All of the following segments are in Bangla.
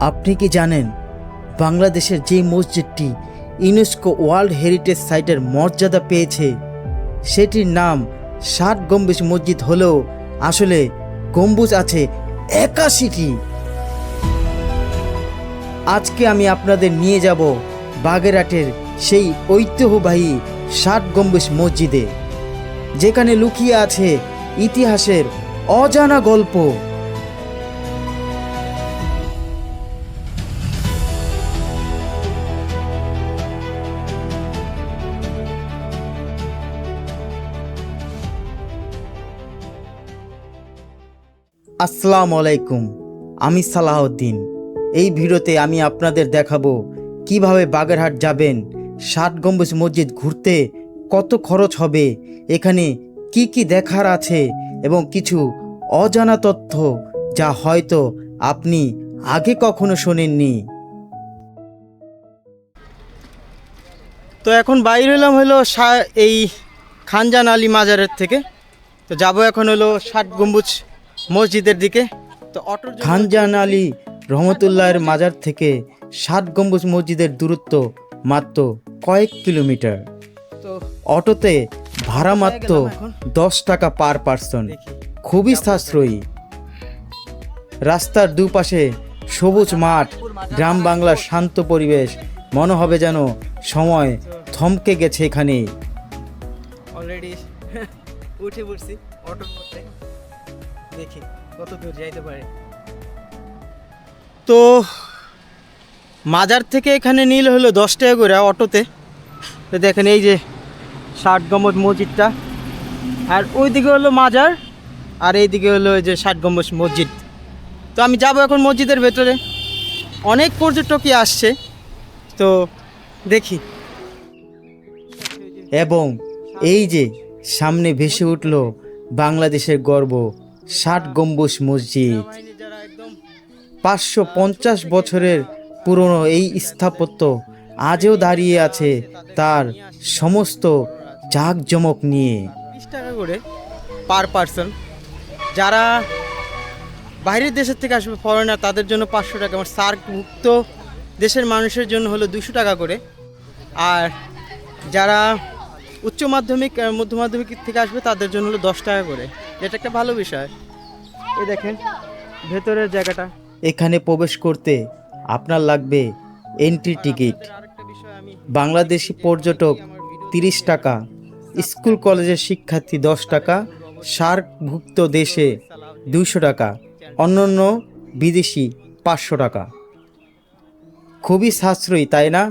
আপনি কি জানেন বাংলাদেশের যে মসজিদটি ইউনেস্কো ওয়ার্ল্ড হেরিটেজ সাইটের মর্যাদা পেয়েছে সেটির নাম ৬০ গম্বুজ মসজিদ হলেও আসলে গম্বুজ আছে ৮১টি। আজকে আমি আপনাদের নিয়ে যাব বাগেরহাটের সেই ঐতিহ্যবাহী ৬০ গম্বুজ মসজিদে, যেখানে লুকিয়ে আছে ইতিহাসের অজানা গল্প। আসসালামু আলাইকুম, আমি সালাহউদ্দিন। এই ভিডিওতে আমি আপনাদের দেখাবো কিভাবে বাগেরহাট যাবেন, ৬০ গম্বুজ মসজিদ ঘুরতে কত খরচ হবে, এখানে কি কি দেখার আছে এবং কিছু অজানা তথ্য যা হয়তো আপনি আগে কখনো শোনেননি। তো এখন বাইরে এলাম এই খানজান আলী মাজারের থেকে। তো যাব এখন ৬০ গম্বুজ মসজিদের দিকে। তো খানজান আলী রহমতুল্লাহের মাজার থেকে ৬০ গম্বুজ মসজিদের দূরত্ব মাত্র কয়েক কিলোমিটার। তো অটোতে ভাড়া মাত্র ১০ টাকা পার পার্সন, খুবই সাশ্রয়ী। রাস্তার দুপাশে সবুজ মাঠ, গ্রাম বাংলার শান্ত পরিবেশ, মনে হবে যেন সময় থমকে গেছে এখানে। অলরেডি উঠে পড়ছি অটোর মধ্যে, দেখি কত দূর যাইতে পারে। তো মাজার থেকে এখানে নিলে ১০ টাকা করে অটোতে। তো দেখেন এই যে ৬০ গম্বুজ মসজিদটা, আর ওইদিকে মাজার, আর এইদিকে এই যে ৬০ গম্বুজ মসজিদ। তো আমি যাব এখন মসজিদের ভেতরে। অনেক পর্যটকই আসছে, তো দেখি। এবং এই যে সামনে ভেসে উঠল বাংলাদেশের গর্ব ৬০ গম্বুজ মসজিদ। ৫৫০ বছরের পুরনো এই স্থাপত্য আজও দাঁড়িয়ে আছে তার সমস্ত জাঁকজমক নিয়ে। ৩০ টাকা করে পার পার্সন। যারা বাইরের দেশের থেকে আসবে, ফরেনার, তাদের জন্য ৫০০ টাকা। আমার সার্কভুক্ত দেশের মানুষের জন্য ২০০ টাকা করে। আর যারা উচ্চ মাধ্যমিক, মধ্য মাধ্যমিক থেকে আসবে তাদের জন্য ১০ টাকা করে, যেটা একটা ভালো বিষয়। এই দেখেন ভেতরের জায়গাটা। এখানে প্রবেশ করতে আপনার লাগবে এন্ট্রি টিকিট। বাংলাদেশি পর্যটক ৩০ টাকা, স্কুল কলেজের শিক্ষার্থী ১০ টাকা, সার্কভুক্ত দেশে ২০০ টাকা, অন্যান্য বিদেশি ৫০০ টাকা। খুবই সাশ্রয়ী, তাই না?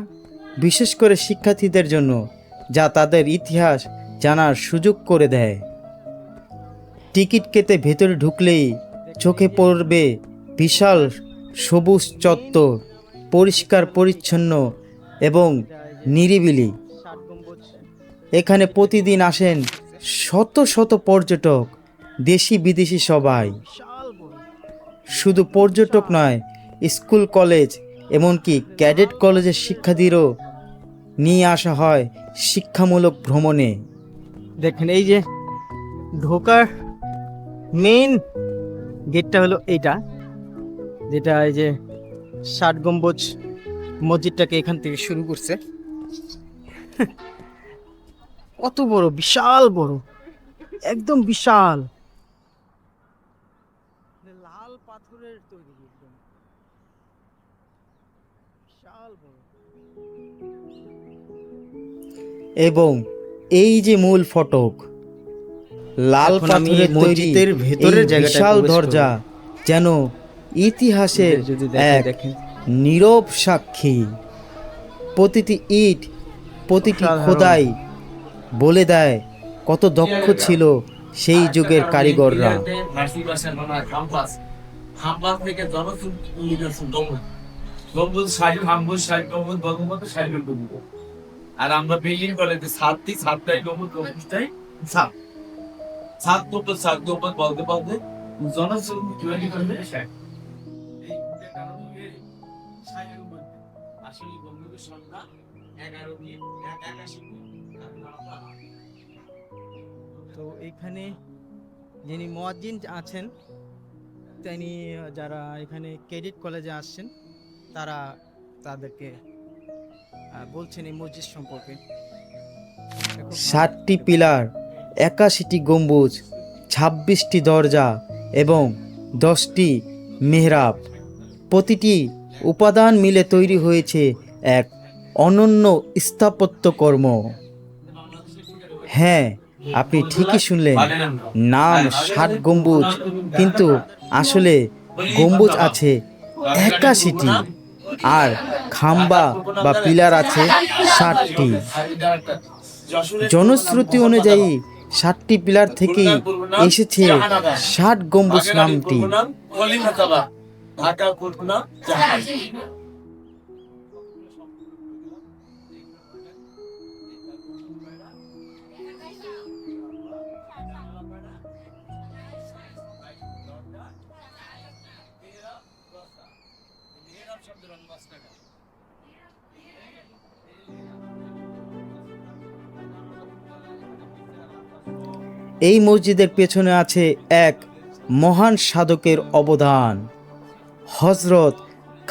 বিশেষ করে শিক্ষার্থীদের জন্য, যা তাদের ইতিহাস জানার সুযোগ করে দেয়। টিকিট কেটে ভেতরে ঢুকলেই চোখে পড়বে বিশাল সবুজ চত্বর, পরিষ্কার পরিচ্ছন্ন এবং নিরিবিলি। এখানে প্রতিদিন আসেন শত শত পর্যটক, দেশি বিদেশি সবাই। শুধু পর্যটক নয়, স্কুল কলেজ এমনকি ক্যাডেট কলেজের শিক্ষার্থীদেরও নিয়ে আসা হয় শিক্ষামূলক ভ্রমণে। দেখেন এই যে ঢোকার মেইন গেটটা এইটা, যেটা এই যে ৬০ গম্বুজ মসজিদটাকে এখান থেকে শুরু করছে। কত বড়, বিশাল বড়, একদম বিশাল। লাল পাথরের তৈরি, একদম বিশাল বড়। এবং এই যে মূল ফটক, লাল পাথরের মসজিদের ভেতরের বিশাল দরজা যেন ইতিহাসের এক নীরব সাক্ষী। প্রতিটি ইট, প্রতিটি খোদাই বলে দেয় কত দক্ষ ছিল সেই যুগের কারিগররা। আর আমরা বিল্ডিং করে সাতটাই গম্বুজটাই সাত গম্বুজ বলতে বলতে জনসংখ্যা তৈরি করবে। আসলে গম্বুজের সংখ্যা ৮১। তো এখানে যিনি মুয়াজ্জিন আছেন, তিনি যারা এখানে ক্যাডেট কলেজে আসছেন তারা তাদেরকে বলছেন এই মসজিদ সম্পর্কে। 60টি পিলার, 81টি গম্বুজ, 26টি দরজা এবং 10টি মেহরাব, প্রতিটি উপাদান মিলে তৈরি হয়েছে এক অনন্য স্থাপত্যকর্ম। হ্যাঁ, আপনি ঠিকই শুনলেন, নাম 60 গম্বুজ, কিন্তু আসলে গম্বুজ আছে 81টি আর খাম্বা বা পিলার আছে 60টি। জনশ্রুতি অনুযায়ী 60টি পিলার থেকেই এসেছে 60 গম্বুজ নামটি। এই মসজিদের পেছনে আছে এক মহান সাধকের অবদান, হযরত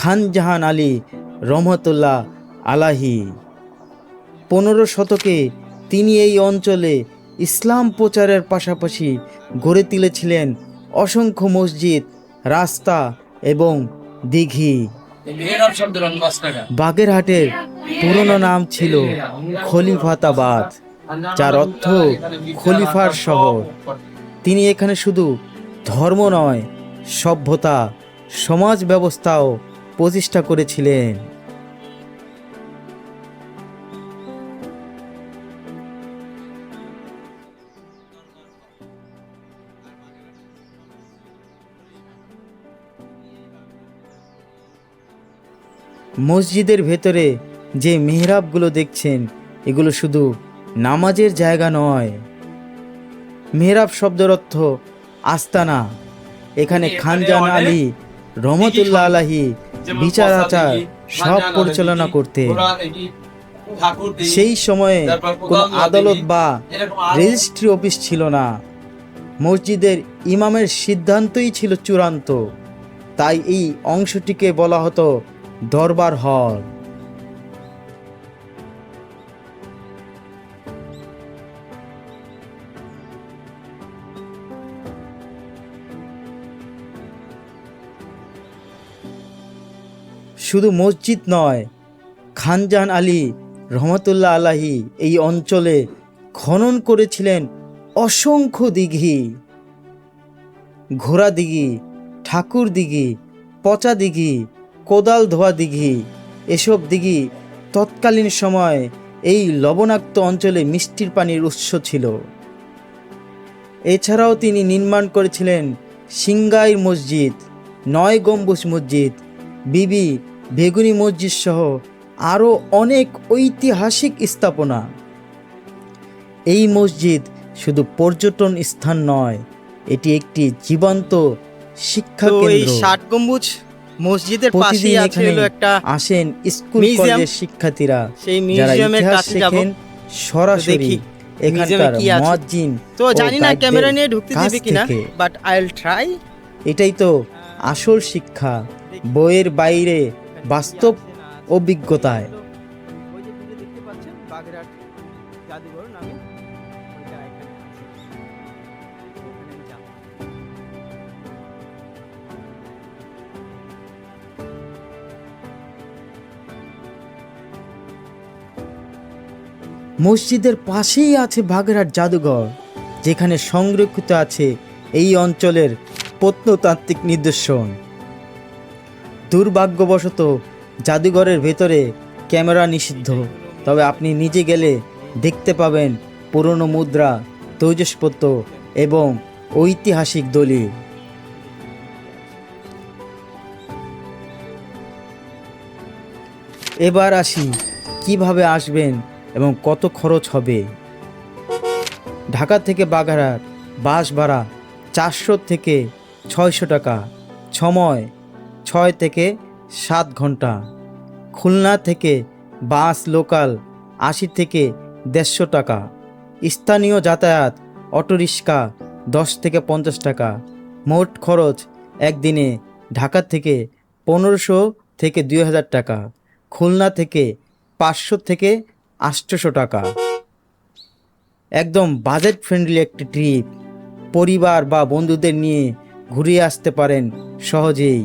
খানজাহান আলী রহমতুল্লাহ আলাহি। 15 শতকে তিনি এই অঞ্চলে ইসলাম প্রচারের পাশাপাশি গড়ে তুলেছিলেন অসংখ্য মসজিদ, রাস্তা এবং দিঘি। বাগেরহাটের পুরনো নাম ছিল খলিফাতাবাদ, যার অর্থ খলিফার শহর। তিনি এখানে শুধু ধর্ম নয়, সভ্যতা, সমাজ ব্যবস্থাও প্রতিষ্ঠা করেছিলেন। মসজিদের ভেতরে যে মেহরাবগুলো দেখছেন, এগুলো শুধু নামাজের জায়গা নয়। মেহরাব শব্দের অর্থ আস্তানা। এখানে খানজাহান আলী রহমতুল্লাহ আলাহি বিচার আচার সব পরিচালনা করতেন। সেই সময়ে কোনো আদালত বা রেজিস্ট্রি অফিস ছিল না। মসজিদের ইমামের সিদ্ধান্তই ছিল চূড়ান্ত। তাই এই অংশটিকে বলা হতো দরবার হল। শুধু মসজিদ নয়, খানজাহান আলী রহমতুল্লাহ আলাহি এই অঞ্চলে খনন করেছিলেন অসংখ্য দিঘি, ঘোড়া দিঘি, ঠাকুর দিঘি, পচা দিঘি, কোদাল ধোয়া দিঘি। এসব দিঘি তৎকালীন সময় এই লবণাক্ত অঞ্চলে মিষ্টির পানির উৎস ছিল। এছাড়াও তিনি নির্মাণ করেছিলেন সিংগাইর মসজিদ, 9 গম্বুজ মসজিদ, বিবি বেগুনি মসজিদ সহ আরও অনেক ঐতিহাসিক স্থাপনা। এই মসজিদ শুধু পর্যটন স্থান নয়, এটি একটি জীবন্ত শিক্ষা কেন্দ্র। 60 গম্বুজ মসজিদের পাশেই আছে হলো একটা আসেন স্কুল কলেজের শিক্ষার্থীরা, সেই মিউজিয়ামের কাছে যাবেন সরাসরি এখানকার মুয়াজ্জিন। তো জানি না ক্যামেরা নিয়ে ঢুকতে দিবে কিনা, বাট আই উইল ট্রাই। এটাই তো আসল শিক্ষা, বইয়ের বাইরে বাস্তব অভিজ্ঞতায়। ওই যে দূরে দেখতে পাচ্ছেন বাগেরহাট জাদুঘর নামে, ওইটা এখানে আছে। ওখানে যাব। মসজিদের পাশেই আছে বাগেরহাট জাদুঘর, যেখানে সংরক্ষিত আছে এই অঞ্চলের প্রত্নতাত্ত্বিক নিদর্শন। দুর্ভাগ্যবশত জাদুঘরের ভেতরে ক্যামেরা নিষিদ্ধ, তবে আপনি নিজে গেলে দেখতে পাবেন পুরনো মুদ্রা, তৈজসপত্র এবং ঐতিহাসিক দলিল। এবার আসি কিভাবে আসবেন এবং কত খরচ হবে। ঢাকা থেকে বাগেরহাট বাস ভাড়া 400 থেকে 600 টাকা, সময় 6 থেকে 7 ঘন্টা। খুলনা থেকে বাস লোকাল 80 থেকে 150 টাকা। স্থানীয় যাতায়াত অটোরিক্সা 10 থেকে 50 টাকা। মোট খরচ একদিনে ঢাকা থেকে 1500 থেকে 2000 টাকা, খুলনা থেকে 500 থেকে 800 টাকা। একদম বাজেট ফ্রেন্ডলি একটি ট্রিপ, পরিবার বা বন্ধুদের নিয়ে ঘুরে আসতে পারেন সহজেই।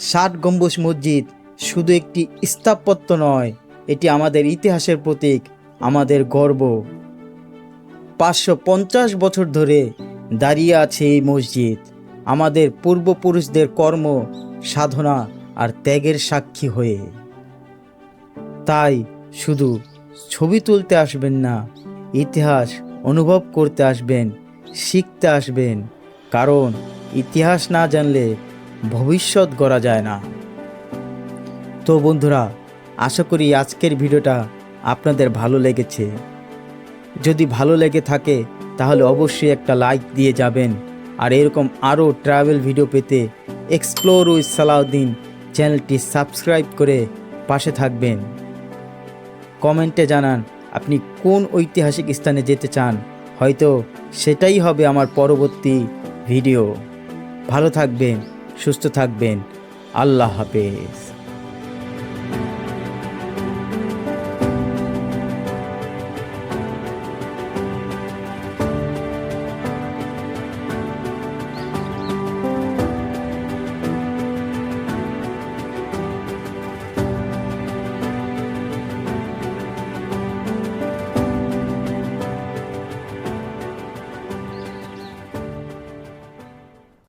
60 গম্বুজ মসজিদ শুধু একটি স্থাপত্য নয়, এটি আমাদের ইতিহাসের প্রতীক, আমাদের গর্ব। 550 বছর ধরে দাঁড়িয়ে আছে এই মসজিদ, আমাদের পূর্বপুরুষদের কর্ম, সাধনা আর ত্যাগের সাক্ষী হয়ে। তাই শুধু ছবি তুলতে আসবেন না, ইতিহাস অনুভব করতে আসবেন, শিখতে আসবেন, কারণ ইতিহাস না জানলে ভবিষ্যৎ গড়া যায় না। তো বন্ধুরা, আশা করি আজকের ভিডিওটা আপনাদের ভালো লেগেছে। যদি ভালো লেগে থাকে তাহলে অবশ্যই একটা লাইক দিয়ে যাবেন, আর এরকম আরও ট্রাভেল ভিডিও পেতে এক্সপ্লোর উইথ সালাউদ্দিন চ্যানেলটি সাবস্ক্রাইব করে পাশে থাকবেন। কমেন্টে জানান আপনি কোন ঐতিহাসিক স্থানে যেতে চান, হয়তো সেটাই হবে আমার পরবর্তী ভিডিও। ভালো থাকবেন, সুস্থ থাকবেন, আল্লাহ হাফেজ।